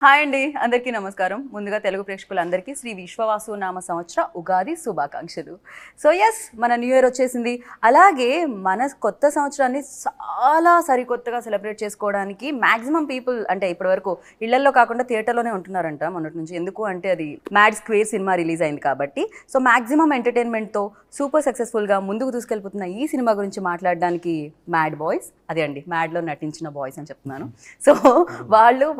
Hi అండి, అందరికీ నమస్కారం. ముందుగా తెలుగు ప్రేక్షకులందరికీ శ్రీ విశ్వవాసు నామ సంవత్సర ఉగాది శుభాకాంక్షలు. సో ఎస్, మన న్యూ ఇయర్ వచ్చేసింది. అలాగే మన కొత్త సంవత్సరాన్ని చాలా సరికొత్తగా సెలబ్రేట్ చేసుకోవడానికి మ్యాక్సిమం పీపుల్ అంటే ఇప్పటివరకు ఇళ్లలో కాకుండా థియేటర్లోనే ఉంటున్నారంట మొన్నటి నుంచి. ఎందుకు అంటే అది మ్యాడ్ స్క్వేర్ సినిమా రిలీజ్ అయింది కాబట్టి. సో మ్యాక్సిమం ఎంటర్టైన్మెంట్తో సూపర్ సక్సెస్ఫుల్గా ముందుకు తీసుకెళ్ళిపోతున్న ఈ సినిమా గురించి మాట్లాడడానికి మ్యాడ్ బాయ్స్, అదే అండి మ్యాడ్లో నటించిన బాయ్స్ అని చెప్తున్నాను. సో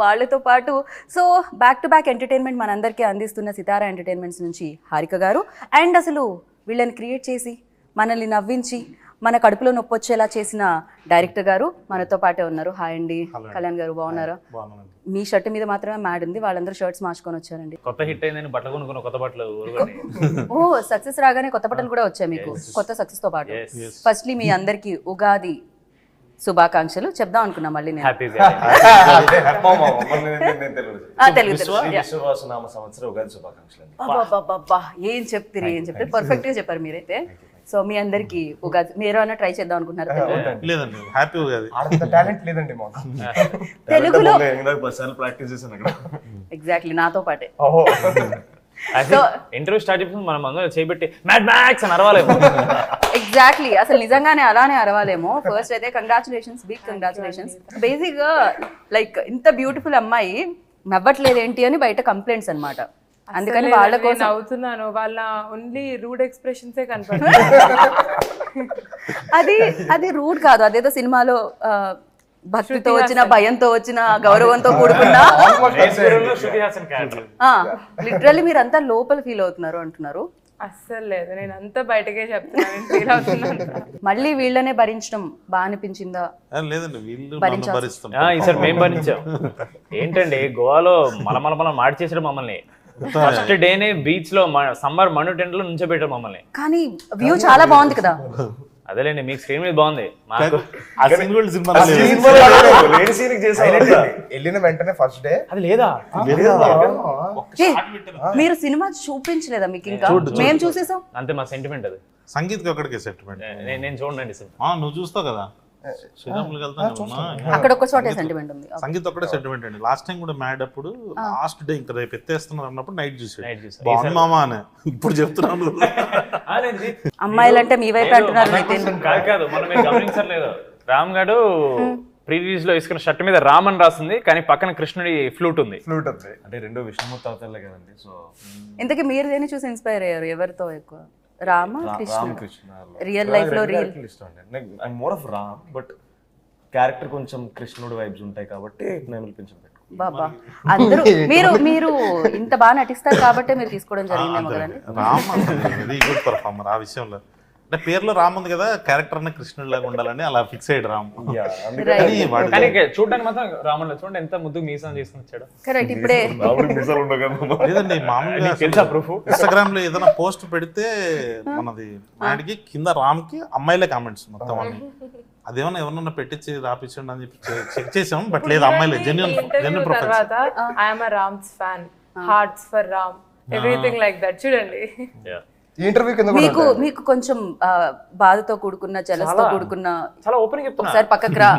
వాళ్ళతో పాటు so back to back entertainment మనందరికీ అందిస్తున్న సితారా ఎంటర్టైన్మెంట్స్ నుంచి హారిక గారు, అండ్ అసలు వీళ్ళని క్రియేట్ చేసి మనల్ని నవ్వించి మన కడుపులో నొప్పి వచ్చేలా చేసిన డైరెక్టర్ గారు మనతో పాటే ఉన్నారు. హాయ్ అండి. కళ్యాణ్ గారు బాగున్నారా? మీ షర్ట్ మీద మాత్రమే మ్యాడ్ ఉంది, వాళ్ళందరూ షర్ట్స్ మార్చుకొని వచ్చారండి. కొత్త హిట్ అయిందని బట్టలు కొనుక్కున్న కొత్త బట్టలు. ఓ సక్సెస్ రాగానే కొత్త బట్టలు కూడా వచ్చాయి మీకు, కొత్త సక్సెస్ తో పాటు. ఫస్ట్లీ మీ అందరికి ఉగాది శుభాకాంక్షలు చెప్దాం అనుకున్నా. మళ్ళీ నేను ఏం చెప్తారు పర్ఫెక్ట్ గా చెప్పారు మీరైతే. సో మీ అందరికి ఉగాది మీరు అన్న ట్రై చేద్దాం అనుకుంటున్నారు? తెలుగులో ఎగ్జాక్ట్లీ నాతో పాటే. ఇంటర్వ్యూ స్టార్ట్ చేసి మనం అందరూ చేయబెట్టి మ్యాడ్ మ్యాక్స్ అని అరవాలేమో. ఎగ్జాక్ట్లీ, అసలు నిజంగానే అలానే అరవాలేమో. ఫస్ట్ అయితే కంగ్రాచులేషన్స్, బిగ్ కంగ్రాచులేషన్స్. బేసిక్ గా లైక్ ఇంత బ్యూటిఫుల్ అమ్మాయి నవ్వట్లేదు ఏంటి అని బయట కంప్లైంట్స్ అన్నమాట. అందుకని వాళ్ళ కోసం అవుతున్నాను, వాళ్ళ ఓన్లీ రూడ్ ఎక్స్ప్రెషన్సే కనపడుతుంది. అది రూడ్ కాదు, అదేదో సినిమాలో భక్తితో వచ్చిన, భయంతో వచ్చిన, గౌరవంతో కూడుకున్న, లిటరల్లీ మీరంతా లోపల ఫీల్ అవుతున్నారు అంటున్నారు. అస్సలు లేదు, నేను అంతా బయటకే చెప్తున్నాను, ఫీల్ అవుతున్నాను. మళ్ళీ వీళ్ళనే భరించడం బాగా అనిపించిందా? లేదండి, వీళ్ళు ఈసారి మేము భరించాం. ఏంటండి గోవాలో మలమల మాడి చేసాడు మమ్మల్ని. ఫస్ట్ డేనే బీచ్ లో సమ్మర్ మను టెంట్ లో నుంచోబెట్టారు మమ్మల్ని. కానీ వ్యూ చాలా బాగుంది కదా. అదేలేండి, మీకు స్క్రీన్ మీద బాగుంది, మాకు వెళ్ళిన వెంటనే ఫస్ట్ డే అది లేదా. మీరు సినిమా చూపించలేదా మీకు? ఇంకా మేము చూసేసాం అంతే, మా సెంటిమెంట్ అది. సంగీత్ ఒక్కడికే సెంటిమెంట్. నేను చూడండి నువ్వు చూస్తావు కదా, శ్రీరాములు అక్కడ ఒక చోటే సెంటిమెంట్ ఉంది. సంగీత్ ఒక్కడే సెంటిమెంట్ అండి. లాస్ట్ టైం కూడా మ్యాడ్ అప్పుడు లాస్ట్ డే ఇంకా రేపు ఎత్తేస్తున్నారు అన్నప్పుడు నైట్ చూసాడు బాగుంది మామా అని. ఇప్పుడు చెప్తున్నాను అమ్మాయిలు అంటే మీ వైపు అంటున్నారు. కాదు, మనం మీరు గమనించలేదు, రామ్ గారు ప్రీ రిలీజ్ లో వేసుకున్న షర్ట్ మీద రామ్ అని రాస్తుంది, కానీ పక్కన కృష్ణుడి ఫ్లూట్ ఉంది. అంటే రెండో విష్ణుమూర్తి అవుతారులే కదండి. సో ఇంతకీ మీరు దేని చూసి ఇన్స్పైర్ అయ్యారు? ఎవరితో ఎక్కువ? రామ కృష్ణ రియల్ లైఫ్ లో more of Ram, but character కొంచెం కృష్ణుడు వైబ్స్ ఉంటాయి కాబట్టి నేను కొంచెం బాబా అందరూ మీరు ఇంత బాగా నటిస్తారు కాబట్టి మీరు తీసుకోవడం జరిగిందేమో కదండి. రామ్ వెరీ గుడ్ పర్ఫార్మర్ ఆ విషయంలో. అంటే పేర్లో రామ్ ఉంది కదా, క్యారెక్టర్ అన్న కృష్ణుడు లాగా ఉండాలని అలా ఫిక్స్ అయ్యాడు రామ్. కానీ చూడడానికి మాత్రం రాముడు చూడండి ఎంత ముద్దు మీసం చేసుకుని వచ్చాడు. కరెక్ట్. ఇప్పుడే లేదండి, మామూలుగా ఇన్స్టాగ్రామ్ లో ఏదైనా పోస్ట్ పెడితే మనది మ్యాడ్కి కింద రామ్ కి అమ్మాయిలే కామెంట్స్ మొత్తం అన్ని. అదేమన్నా ఎవరన్నా పెట్టించి రాపించండి అని చెప్పి చెక్ చేసాం, బట్ లేదు అమ్మాయిలే. జెన్యూన్ తర్వాత I'm a Rams fan, hearts for Ram, everything like that. చూడండి మీకు కొంచెం బాధతో కూడుకున్న, జలస్తో కూడుకున్న, చాలా ఓపెన్ చెప్తున్నా ఒకసారి పక్కకు రా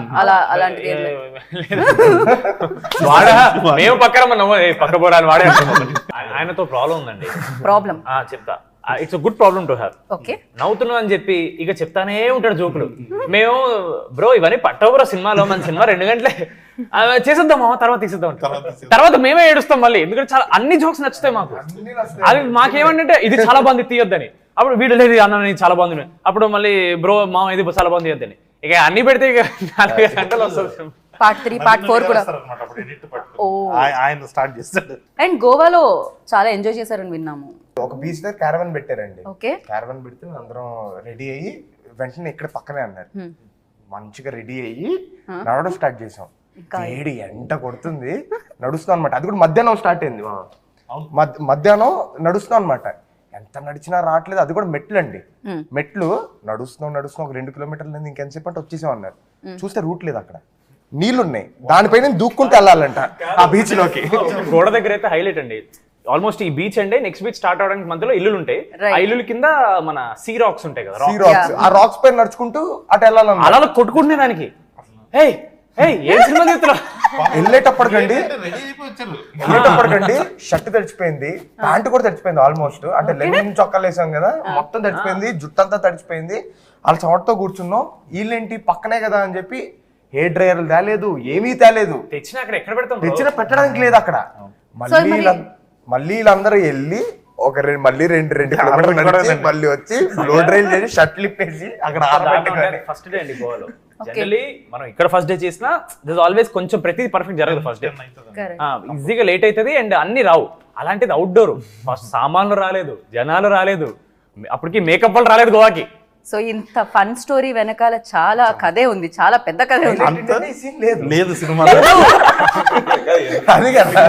అలాంటిది మేము పక్క పోరాని వాడే ఆయనతో ప్రాబ్లం ఉందండి. ప్రాబ్లం చెప్తా. It's good problem to have. Okay, నవ్వుతున్నాం అని చెప్పి ఇక చెప్తానే ఉంటాడు జోకులు. మేము బ్రో ఇవన్నీ పట్టవు బ్రో, సినిమాలో మన సినిమా 2 గంటలే చేసేద్దామా, తర్వాత తీసేద్దాం, తర్వాత మేమే ఏడుస్తాం మళ్ళీ. ఎందుకంటే చాలా అన్ని జోక్స్ నచ్చుతాయి మాకు. అది మాకేమంటే ఇది చాలా బాగుంది తీయొద్దని, అప్పుడు వీడు లేదు అన్న చాలా బాగుంది, అప్పుడు మళ్ళీ బ్రో మా ఇది చాలా బాగుంది తీయొద్దని. ఇక అన్ని పెడితే ఇక 4 గంటలు వస్తుంది. పార్ట్ 3 పార్ట్ 4 కూడా ఆయన స్టార్ట్ చేస్తాడు. అండ్ గోవాలో చాలా ఎంజాయ్ చేశారని విన్నాము. ఒక బీచ్ దగ్గర క్యారవన్ పెట్టారండి. ఓకే, క్యారవన్ పెడితే అందరం రెడీ అయ్యి వెంటనే ఇక్కడ పక్కనే అన్నారు. మంచిగా రెడీ అయ్యి నడవడం స్టార్ట్ చేసాం. వేడి ఎంట కొడుతుంది, నడుస్తాం అనమాట. అది కూడా మధ్యాహ్నం స్టార్ట్ అయింది. మధ్యాహ్నం నడుస్తాం అనమాట. ఎంత నడిచినా రావట్లేదు. అది కూడా మెట్లు అండి. మెట్లు నడుస్తున్నాం ఒక 2 కిలోమీటర్లు ఇంకెంతసేపు అంటే వచ్చేసాం అన్నారు. చూస్తే రూట్ లేదు, అక్కడ నీళ్లున్నాయి, దానిపైన దూక్కుంటూ వెళ్ళాలంట ఆ బీచ్ లోకి. గోడ దగ్గర అయితే హైలైట్ అండి. ఆల్మోస్ట్ ఈ బీచ్ అండి, నెక్స్ట్ బీచ్ స్టార్ట్ అవడానికి మధ్యలో ఇల్లులు ఉంటాయి. ఆ ఇల్లుల కింద మన సీ రాక్స్ ఉంటాయి కదా, ఆ రాక్స్ పైన నడుచుకుంటూ అటు వెళ్ళాలన్నా అలా కొట్టుకుంటునే దానికి. ఏం సినిమా తీస్తున్నా వెళ్ళేటప్పటికండి రెడీ అయిపోయి వచ్చారు. వెళ్ళేటప్పటికండి షర్ట్ తడిచిపోయింది, ప్యాంట్ కూడా తడిచిపోయింది ఆల్మోస్ట్. అంటే లెనిన్ చొక్కాలు వేసాం కదా, మొత్తం తడిచిపోయింది, జుట్టు అంతా తడిచిపోయింది. వాళ్ళ చోటతో కూర్చున్నాం. వీళ్ళేంటి పక్కనే కదా అని చెప్పి హెయిర్ డ్రైయర్లు తేలేదు, ఏమీ తేలేదు. తెచ్చిన అక్కడ ఎక్కడ పెడతాం తెచ్చిన పెట్టడానికి లేదు అక్కడ. మళ్ళీ వీళ్ళందరూ వెళ్ళి ఒక మళ్ళీ రెండు కిలోమీటర్లు నడిచి మళ్ళీ వచ్చి బ్లో డ్రైల్ చేసి షర్ట్లు ఇప్పేసి అక్కడ ఫస్ట్ డే అండి గోవాలో. జనరలీ మనం ఇక్కడ ఫస్ట్ డే చేసినా దిస్ ఆల్వేస్ కొంచెం ప్రతిదీ పర్ఫెక్ట్ జరగదు ఫస్ట్ డే. ఈజీగా లేట్ అవుతుంది అండ్ అన్ని రావు. అలాంటిది అవుట్డోర్, ఫస్ట్ సామాన్లు రాలేదు, జనాలు రాలేదు, అప్పటికి మేకప్ వాళ్ళు రాలేదు గోవాకి. సో ఇంత ఫన్ స్టోరీ వెనకాల చాలా కథే ఉంది, చాలా పెద్ద కథే ఉంది. లేదు సినిమాలో అది కదా.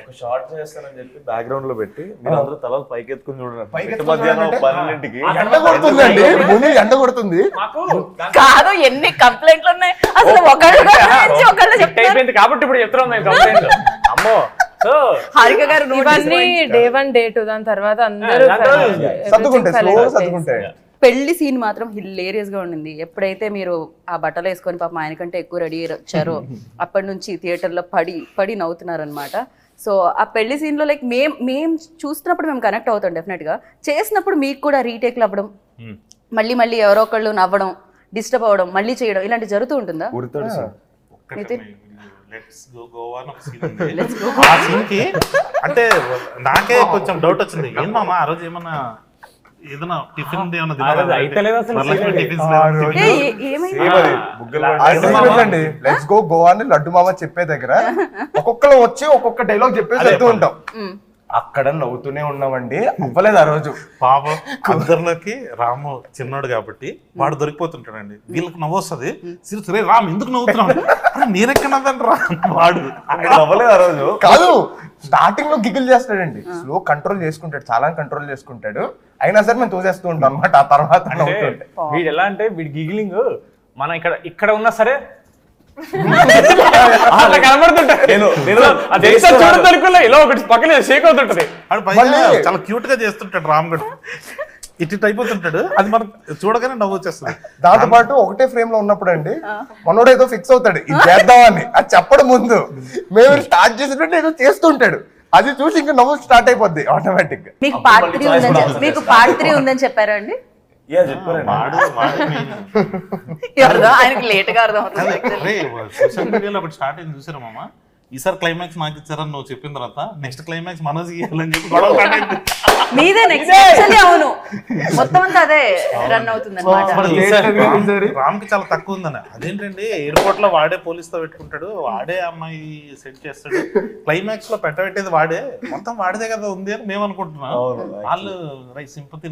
ఒక షార్ట్ చేస్తానని చెప్పి బ్యాక్గ్రౌండ్ లో పెట్టి మీరు అందరూ తలలు పైకెత్తుకుని చూడండి. మధ్యాహ్నం 12కి ఎండ కొడుతుందండి, భూమి ఎండ కొడుతుంది. కాదు, ఎన్ని కంప్లైంట్లు ఉన్నాయి అసలు. ఒకళ్ళు అయిపోయింది కాబట్టి ఇప్పుడు చెప్తున్నాం మేము కంప్లైంట్. అమ్మో. సో హారిక గారు ఇవన్నీ day 1 day 2 దాని తర్వాత అందరూ సర్దుకుంటాయి. పెళ్లి సీన్ మాత్రం హిలేరియస్ గా ఉండింది. ఎప్పుడైతే మీరు ఆ బట్టలు వేసుకొని పాపం ఆయన కంటే ఎక్కువ రెడీ వచ్చారో అప్పటి నుంచి థియేటర్లో పడి నవ్వుతున్నారు అనమాట. సో ఆ పెళ్లి సీన్ లో లైక్ మేము చూస్తున్నప్పుడు మేము కనెక్ట్ అవుతాం డెఫినెట్ గా. చేసినప్పుడు మీకు కూడా రీటేక్లు అవ్వడం, మళ్ళీ ఎవరో ఒకళ్ళు నవ్వడం, డిస్టర్బ్ అవ్వడం, మళ్ళీ చేయడం ఇలాంటి జరుగుతూ ఉంటుందా? లెట్స్ గో గోవా అని ఒక సీన్ ఉంది. ఆ సీన్ కి అంటే నాకే కొంచెం డౌట్ వచ్చింది. ఏం మామ ఆ రోజు ఏమన్నా ఏదైనా టిఫిన్ లెట్స్ గో గోవా అని లడ్డు మామ చెప్పే దగ్గర ఒక్కొక్కరు వచ్చి ఒక్కొక్క డైలాగ్ చెప్పేసి వెళ్తూ ఉంటాం. అక్కడ నవ్వుతూనే ఉన్నామండి, అవ్వలేదు ఆ రోజు. పాపం అందరిలోకి రాము చిన్నాడు కాబట్టి వాడు దొరికిపోతుంటాడండి. వీళ్ళకి నవ్వు వస్తుంది. సరే రామ్ ఎందుకు నవ్వుతున్నాడు, నేనెక్కడ నవ్వండి రా వాడు అవ్వలేదు ఆ రోజు. కాదు, స్టార్టింగ్ లో గిగిల్ చేస్తాడండి, స్లో కంట్రోల్ చేసుకుంటాడు, చాలా కంట్రోల్ చేసుకుంటాడు. అయినా సరే మేము తోసేస్తూ ఉంటాం అనమాట. ఆ తర్వాత వీడు ఎలా అంటే వీడి గిగిలింగ్ మనం ఇక్కడ ఉన్నా సరే ఇలా ఒకటి పక్కన షేక్ అవుతుంటది. చాలా క్యూట్ గా చేస్తుంటాడు రామ్ గడు, ఇటు అయిపోతుంటాడు. అది మనం చూడగానే నవ్వు వచ్చేస్తుంది. దాంతో పాటు ఒకటే ఫ్రేమ్ లో ఉన్నప్పుడు అండి మనోడు ఏదో ఫిక్స్ అవుతాడు, ఇది చేద్దామని. అది చెప్పడం ముందు మేము స్టార్ట్ చేసినట్టు ఏదో చేస్తుంటాడు. అది చూసి ఇంకా నవ్వు స్టార్ట్ అయిపోద్ది ఆటోమేటిక్ గా. మీకు పార్ట్ 3 ఉందని చెప్పారా అండి? ఆయనకి లేట్ గా అర్థం అవుతుంది. సోషల్ మీడియాలో ఒకటి స్టార్ట్ అయింది చూసారా మామ, ఈసారి క్లైమాక్స్ నాకు ఇచ్చారని నువ్వు చెప్పిన తర్వాత నెక్స్ట్ క్లైమాక్స్ మనోజ్ ఇవ్వాలని చెప్పి గొడవ స్టార్ట్ అయింది. మీదే నెక్స్ట్. అవును, మొత్తం అంతా అదే రన్ అవుతుంది అనమాట. రామ్ కి చాలా తక్కువ ఉందని. అదేంటండి ఎయిర్పోర్ట్ లో వాడే పోలీస్ తో పెట్టుకుంటాడు, వాడే అమ్మాయి సెట్ చేస్తాడు, క్లైమాక్స్ లో పెట్టబెట్టేది వాడే, మొత్తం వాడిదే కదా ఉంది అని మేము అనుకుంటున్నాం. వాళ్ళు సింపతి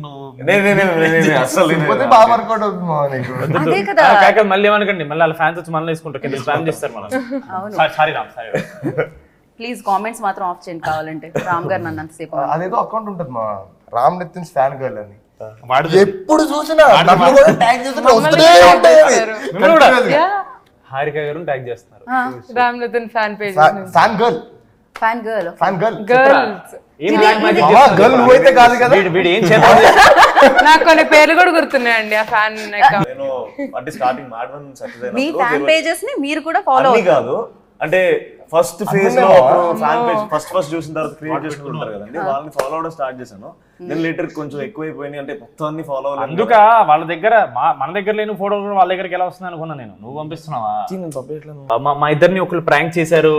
బాగా వర్కౌట్ అవుతుంది. అదే కదా. మళ్ళీ ఏమనుకోండి, మళ్ళీ వాళ్ళ ఫ్యాన్స్ వచ్చి మనల్ని వేసుకుంటారు, కింద స్పామ్ చేస్తారు మనం. Sorry Ram, sorry. Please comments మాత్రం ఆఫ్ చేయండి కావాలంటే. రామ్ గారు నన్ను అంతసేపు అదేదో అకౌంట్ ఉంటుంది మా రామ్ నితిన్ ఫ్యాన్ గర్ల్ అని, వాడు ఎప్పుడు చూసినా ట్యాగ్ చేస్తుంటే వస్తూనే ఉంటాయి. హారిక గారు ట్యాగ్ చేస్తున్నారు. Ram Nithin fan page, fan girl, fan girl, fan girl, girls. Girl నువ్వైతే కాదు కదా. వీడు ఏం చేద్దాం, నాకు కొన్ని పేర్లు కూడా గుర్తున్నాయండి ఆ ఫ్యాన్ అకౌంట్. నేను అంటే స్టార్టింగ్ మాడవన్ సక్సెస్ మీ అయినప్పుడు ఫ్యాన్ పేజెస్ ని మీరు కూడా ఫాలో అన్ని కాదు, అంటే ఫస్ట్ ఫేజ్ లో ఫ్యాన్ పేజ్ ఫస్ట్ చూసిన తర్వాత క్రియేట్ చేసుకుంటూ ఉంటారు కదండి, వాళ్ళని ఫాలో అవడం స్టార్ట్ చేశాను. దెన్ లేటర్ కొంచెం ఎక్కువైపోయినాయి, అంటే మొత్తం అన్ని ఫాలో అవ్వాలి. అందుక వాళ్ళ దగ్గర మన దగ్గర లేని ఫోటో వాళ్ళ దగ్గరికి ఎలా వస్తుంది అనుకున్నా నేను. నువ్వు పంపిస్తున్నావా? మా ఇద్దరిని ఒకళ్ళు ప్రాంక్ చేశారు,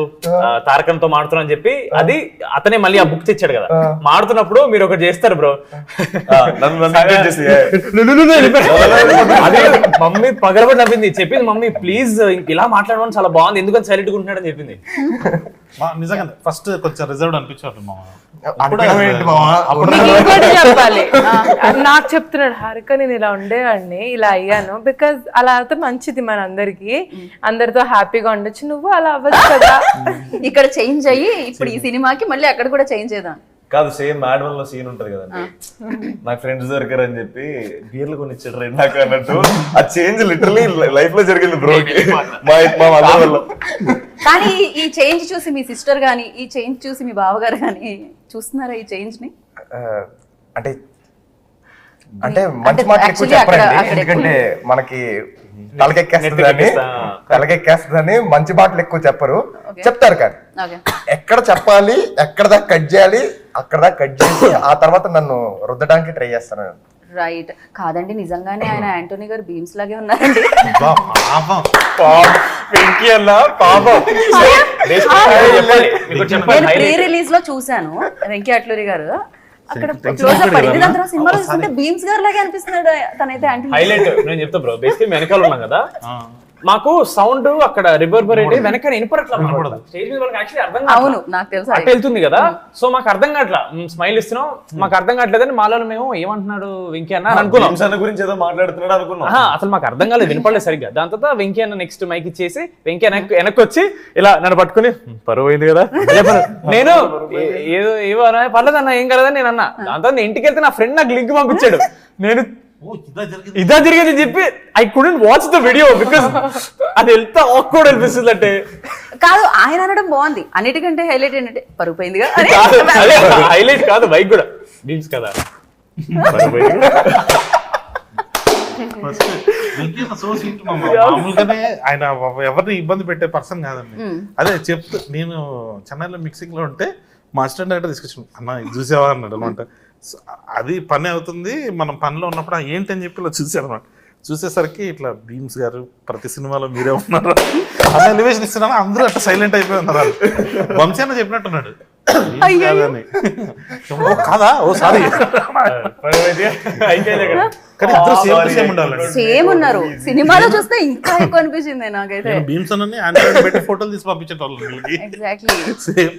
తారకంతో మాడుతున్నా అని చెప్పి, అది అతనే మళ్ళీ ఆ బుక్ తెచ్చాడు కదా. మాడుతున్నప్పుడు మీరు ఒకటి చేస్తారు బ్రో, అదే మమ్మీ పగలబడి నవ్వింది, చెప్పింది మమ్మీ ప్లీజ్ ఇలా మాట్లాడమని, చాలా బాగుంది, ఎందుకని సైలెంట్ గా ఉంటున్నాడని చెప్పింది. నిజంగా ఫస్ట్ కొంచెం రిజర్వ్డ్ అనిపించారు మామ. చెప్పాలి, నాకు చెప్తున్నాడు హారిక నేను ఇలా ఉండేవాడిని, ఇలా అయ్యాను, బికాజ్ అలా అయితే మంచిది మన అందరికి, అందరితో హ్యాపీగా ఉండొచ్చు. నువ్వు అలా అవ్వచ్చు కదా. ఇక్కడ చేంజ్ అయ్యి ఇప్పుడు ఈ సినిమాకి మళ్ళీ అక్కడ కూడా చేంజ్ చేద్దాం. కాదు, సేమ్ మ్యాడ్ లో సీన్ ఉంటది కదండి, నాకు ఫ్రెండ్స్ దొరికారు అని చెప్పి బీర్లు కొని ఇచ్చాడు రెండు నాకు అన్నట్టు. ఆ చేంజ్ లిటరలీ లైఫ్ లో జరిగింది బ్రోకి, మా మదర్ వల్ల. కానీ ఈ చేంజ్ చూసి మీ సిస్టర్ గానీ, ఈ చేంజ్ చూసి మీ బావగారు గానీ చూస్తున్నారా ఈ చేంజ్ ని? అంటే మంచి మాటలు ఎక్కువ చెప్పండి, ఎందుకంటే మనకి తలకెక్కేస్తుందని మంచి మాటలు ఎక్కువ చెప్పరు, Okay. చెప్తారు కానీ ఓకే ఎక్కడ చెప్పాలి, ఎక్కడ దాకా కట్ చేయాలి, అక్కడ దాకా కట్ చేసి ఆ తర్వాత నన్ను రుద్దడానికి ట్రై చేస్తాను. రైట్. కాదండి, నిజంగానే ఆయన యాంటోనీ గారు బీమ్స్ లాగే ఉన్నారండి. బా, పాపం. వెంకీ అన్న పాపం. చెప్పాలి, మీకు చెప్పాలి నేను ప్రీ highlight. రిలీజ్ లో చూసాను వెంకీ అట్లూరి గారు అక్కడ క్లోజ్ అప్ పడింది. దాని తర్వాత సినిమాలో చూస్తుంటే బీమ్స్ గారు లాగే అనిపిస్తున్నాడు తనైతే యాంటోనీ. హైలైట్ నేను చెప్తా బ్రో, బేసిక్లీ వెనకాల ఉన్నాం కదా, మాకు సౌండ్ అక్కడ రివర్బరేట్ వెనక వినపడట్లా. స్టేజ్ మీద వాళ్ళకి యాక్చువల్లీ అర్థం అవును, నాకు తెలుసు. అట్లా వెళ్తుంది కదా, సో మాకు అర్థం కావట్లా. స్మైల్ ఇస్తున్నాం, మాకు అర్థం కావట్లేదని మాలో మేము ఏమంటున్నాడు వెంకీ అన్న అని అనుకున్నాం. అన్న గురించి ఏదో మాట్లాడుతున్నాడు అనుకున్నాం. అసలు మాకు అర్థం కాలేదు, వినపడలేదు సరిగ్గా. దాని తర్వాత వెంకీ అన్న నెక్స్ట్ మైక్ ఇచ్చేసి వెంకీ వెనక్కి వచ్చి ఇలా నన్ను పట్టుకుని పరువు అయింది కదా నేను ఏదో పర్లేదన్న ఏం కలదని నేను అన్నా. దాని తర్వాత ఇంటికి వెళ్తే నా ఫ్రెండ్ నాకు లింక్ పంపించాడు. నేను ఇదా జరిగేది చెప్పి I couldn't watch the video because అది ఎంత ఆక్వర్డ్ అనిపిస్తుంది అంటే. కాదు, ఆయన అనడం బాగుంది. అన్నిటికంటే హైలైట్ ఏంటంటే పరుగు పోయిందిగా. హైలైట్ కాదు, బైక్ కూడా బీమ్స్ కదా. మామూలుగానే ఆయన ఎవరిని ఇబ్బంది పెట్టే పర్సన్ కాదండి. అదే చెప్తూ నేను చెన్నైలో మిక్సింగ్ లో ఉంటే మా అసిస్టెంట్ డైరెక్టర్ తీసుకొచ్చాను, అన్న ఇది చూసావా అన్నాడు అనమాట. అది పని అవుతుంది, మనం పనిలో ఉన్నప్పుడు ఏంటి అని చెప్పి ఇలా చూసాను అనమాట. చూసేసరికి ఇట్లా భీమ్స్ గారు ప్రతి సినిమాలో మీరే ఉన్నారు అన్న ఎలివేషన్ ఇస్తున్నాను. అందరూ అట్లా సైలెంట్ అయిపోయి ఉన్నారు. వంశీ అన్న చెప్పినట్టున్నాడు కాదని. ఓ కాదా, ఓ సారీ. కానీ ఇద్దరు సేమ్ టు సేమ్ ఉండాలండి. సేమ్ ఉన్నారు. సినిమాలో చూస్తే ఇంకా ఎక్కువ అనిపించింది నాకైతే. భీమ్స్ అన్నని ఆండ్రాయిడ్ పెట్టి ఫోటోలు తీసి పంపించేటోళ్ళు ఎగ్జాక్ట్లీ సేమ్.